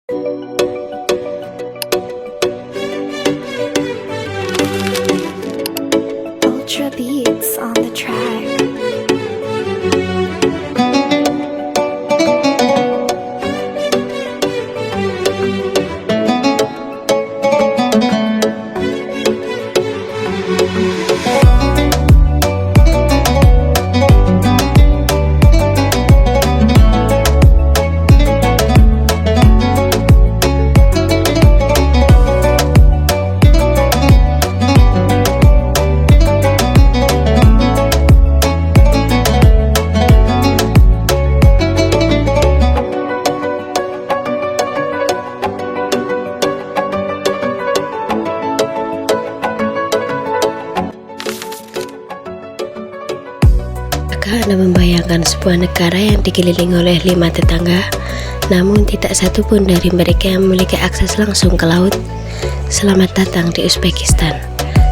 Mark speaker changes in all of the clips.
Speaker 1: Ultra beats on the track.
Speaker 2: Anda membayangkan sebuah negara yang dikelilingi oleh 5 tetangga, namun tidak satu pun dari mereka yang memiliki akses langsung ke laut. Selamat datang di Uzbekistan,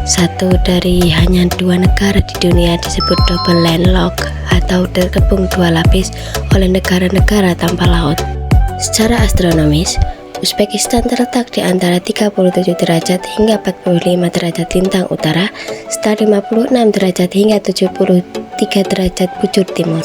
Speaker 2: satu dari hanya 2 negara di dunia disebut double landlocked atau terkepung 2 lapis oleh negara-negara tanpa laut. Secara astronomis, Uzbekistan terletak di antara 37 derajat hingga 45 derajat lintang utara, serta 56 derajat hingga 73 derajat bujur timur.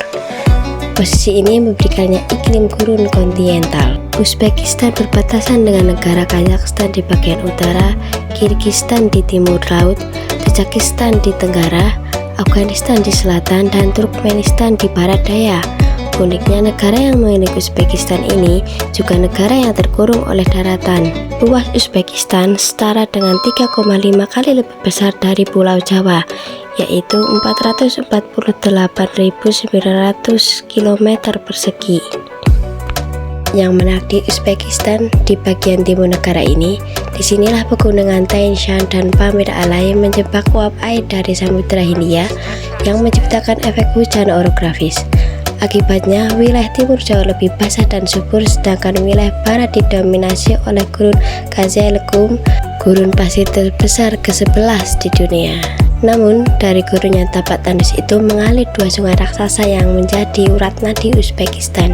Speaker 2: Posisi ini memberikannya iklim gurun kontinental. Uzbekistan berbatasan dengan negara Kazakhstan di bagian utara, Kirgistan di timur laut, Tajikistan di tenggara, Afghanistan di selatan, dan Turkmenistan di barat daya. Uniknya, negara yang memiliki Uzbekistan ini juga negara yang terkurung oleh daratan. Luas Uzbekistan setara dengan 3,5 kali lebih besar dari Pulau Jawa, yaitu 448.900 km persegi. Yang menarik di Uzbekistan, di bagian timur negara ini, disinilah pegunungan Tian Shan dan Pamir Alay menjebak uap air dari Samudra Hindia yang menciptakan efek hujan orografis. Akibatnya, wilayah timur jauh lebih basah dan subur, sedangkan wilayah barat didominasi oleh gurun Kazalgum, gurun pasir terbesar ke-11 di dunia. Namun, dari gurun yang tampak tandus itu mengalir 2 sungai raksasa yang menjadi urat nadi Uzbekistan,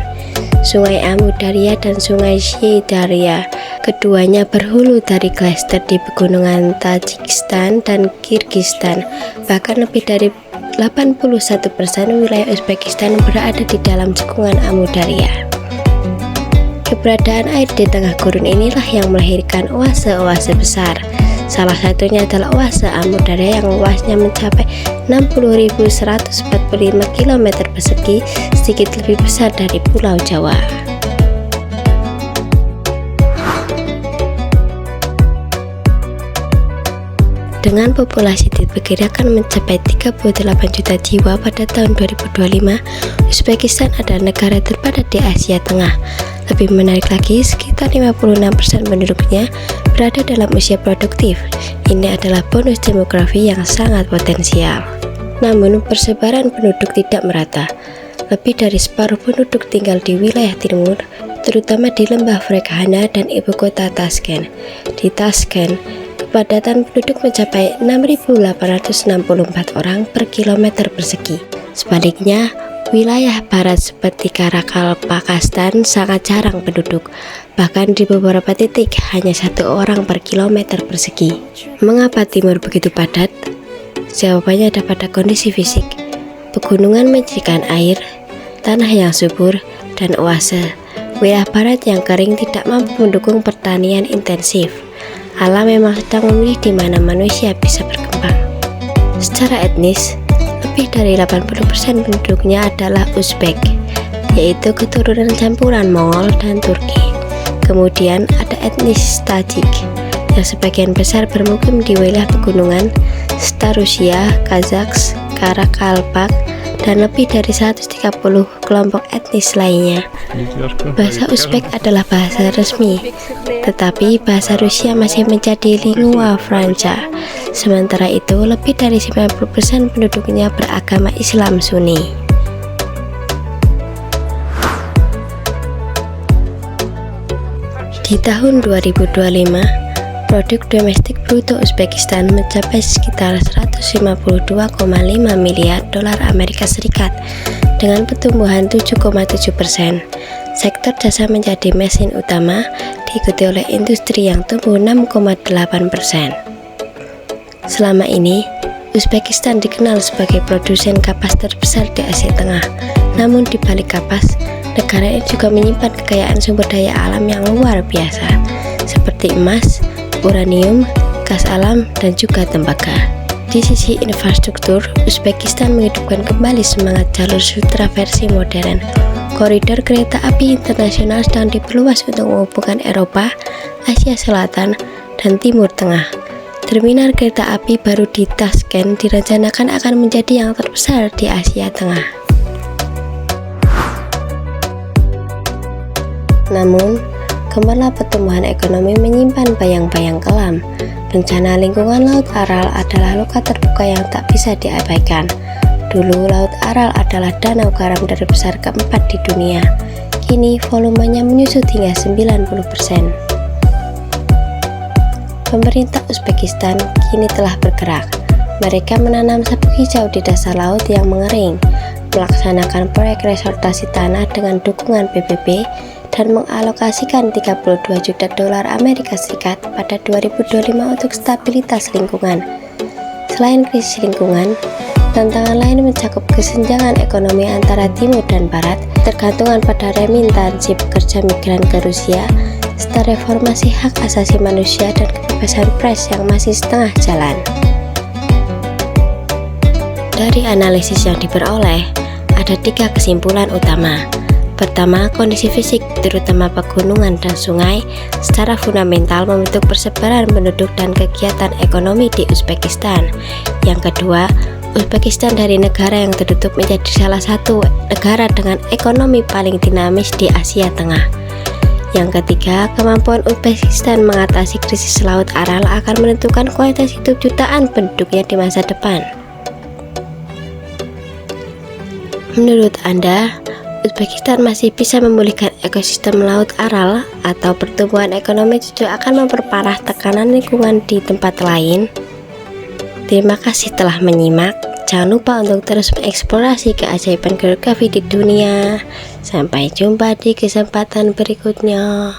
Speaker 2: Sungai Amu Darya dan Sungai Shi Darya. Keduanya berhulu dari klaster di pegunungan Tajikistan dan Kirgistan. Bahkan lebih dari 81% wilayah Uzbekistan berada di dalam cekungan Amu Darya. Keberadaan air di tengah gurun inilah yang melahirkan oase-oase besar. Salah satunya adalah oase Amu Darya yang luasnya mencapai 60.145 km persegi, sedikit lebih besar dari Pulau Jawa. Dengan populasi diperkirakan mencapai 38 juta jiwa pada tahun 2025, Uzbekistan adalah negara terpadat di Asia Tengah. Lebih menarik lagi, sekitar 56% penduduknya berada dalam usia produktif. Ini adalah bonus demografi yang sangat potensial. Namun, persebaran penduduk tidak merata. Lebih dari separuh penduduk tinggal di wilayah timur, terutama di lembah Ferghana dan ibu kota Tashkent. Di Tashkent, kepadatan penduduk mencapai 6.864 orang per kilometer persegi. Sebaliknya, wilayah barat seperti Karakalpakstan sangat jarang penduduk, bahkan di beberapa titik hanya 1 orang per kilometer persegi. Mengapa timur begitu padat? Jawabannya ada pada kondisi fisik. Pegunungan menyediakan air, tanah yang subur, dan oase. Wilayah barat yang kering tidak mampu mendukung pertanian intensif. Allah memang sedang memilih di mana manusia bisa berkembang. Secara etnis, lebih dari 80% penduduknya adalah Uzbek, yaitu keturunan campuran Mongol dan Turki. Kemudian ada etnis Tajik, yang sebagian besar bermukim di wilayah pegunungan, serta Rusia, Kazaks, Karakalpak, dan lebih dari 130 kelompok etnis lainnya. Bahasa Uzbek adalah bahasa resmi, tetapi bahasa Rusia masih menjadi lingua franca. Sementara itu, lebih dari 90% penduduknya beragama Islam Sunni. Di tahun 2025, produk domestik bruto Uzbekistan mencapai sekitar 152,5 miliar dolar Amerika Serikat dengan pertumbuhan 7,7%. Sektor jasa menjadi mesin utama, diikuti oleh industri yang tumbuh 6,8%. Selama ini, Uzbekistan dikenal sebagai produsen kapas terbesar di Asia Tengah. Namun di balik kapas, negara ini juga menyimpan kekayaan sumber daya alam yang luar biasa, seperti emas, uranium, gas alam, dan juga tembaga. Di sisi infrastruktur, Uzbekistan menghidupkan kembali semangat jalur sutra versi modern. Koridor kereta api internasional sedang diperluas untuk menghubungkan Eropa, Asia Selatan, dan Timur Tengah. Terminal kereta api baru di Tashkent direncanakan akan menjadi yang terbesar di Asia Tengah. Namun, gemerlap pertumbuhan ekonomi menyimpan bayang-bayang kelam. Bencana lingkungan Laut Aral adalah luka terbuka yang tak bisa diabaikan. Dulu, Laut Aral adalah danau garam terbesar keempat di dunia. Kini, volumenya menyusut hingga 90%. Pemerintah Uzbekistan kini telah bergerak. Mereka menanam sabuk hijau di dasar laut yang mengering, melaksanakan proyek resortasi tanah dengan dukungan PBB, dan mengalokasikan 32 juta dolar Amerika Serikat pada 2025 untuk stabilitas lingkungan. Selain krisis lingkungan, tantangan lain mencakup kesenjangan ekonomi antara timur dan barat, tergantungan pada remitansi pekerja migran ke Rusia, serta reformasi hak asasi manusia dan kebebasan pers yang masih setengah jalan. Dari analisis yang diperoleh, ada 3 kesimpulan utama. Pertama, kondisi fisik, terutama pegunungan dan sungai, secara fundamental membentuk persebaran penduduk dan kegiatan ekonomi di Uzbekistan. Yang kedua, Uzbekistan dari negara yang tertutup menjadi salah satu negara dengan ekonomi paling dinamis di Asia Tengah. Yang ketiga, kemampuan Uzbekistan mengatasi krisis Laut Aral akan menentukan kualitas hidup jutaan penduduknya di masa depan. Menurut Anda, Uzbekistan masih bisa memulihkan ekosistem Laut Aral atau pertumbuhan ekonomi justru akan memperparah tekanan lingkungan di tempat lain? Terima kasih telah menyimak. Jangan lupa untuk terus mengeksplorasi keajaiban geografi di dunia. Sampai jumpa di kesempatan berikutnya.